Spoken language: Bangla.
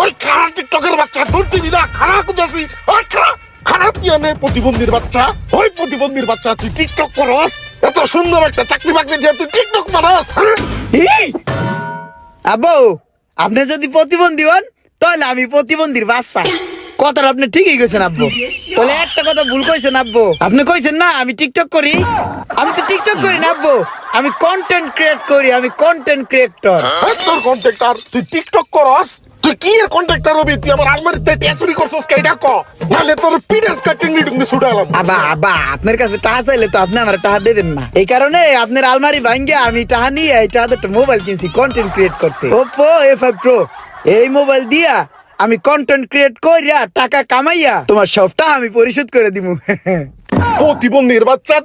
ওই খারাপ টিকটকের বাচ্চা তোর টিভি দা খারাপ করতেছি ওই খারাপ জ্ঞানে প্রতিবন্ধীর বাচ্চা ওই প্রতিবন্ধীর বাচ্চা তুই টিকটক করস এত সুন্দর একটা চাকরি বাকরি দিয়ে তুই টিকটক মারাস আব্বু আপনি যদি প্রতিবন্ধী হন তাহলে আমি প্রতিবন্ধীর বাচ্চা কথাটা আপনি ঠিকই কইছেন আব্বু তাহলে একটা কথা ভুল কইছেন আব্বু আপনি কইছেন না আমি টিকটক করি আমি তো টিকটক করি না আব্বু আমি কন্টেন্ট ক্রিয়েট করি আমি কন্টেন্ট ক্রিয়েটর তোর কন্ট্রাক্টর তুই টিকটক করস তুই কি এর কন্ট্রাক্টর হবি তুই আমার আলমারিতে টেসুরি করছস কেডা ক নালে তোর পিডাস কাটিং নিডুম ছুড়ালাম আবা আপনার কাছে টাকা চাইলে তো আপনি আমার টাকা দেবেন না এই কারণে আপনার আলমারি ভাঙ্গে আমি টাকা নিয়ে এই টাকা একটা মোবাইল কিনছি কন্টেন্ট ক্রিয়েট করতে Oppo A5 Pro এই মোবাইল দিয়া আমি কন্টেন্ট ক্রিয়েট কইরা টাকা কামাইয়া তোমার সবটা আমি পরিশোধ করে দিমু প্রতিবন্ধীর বাচ্চা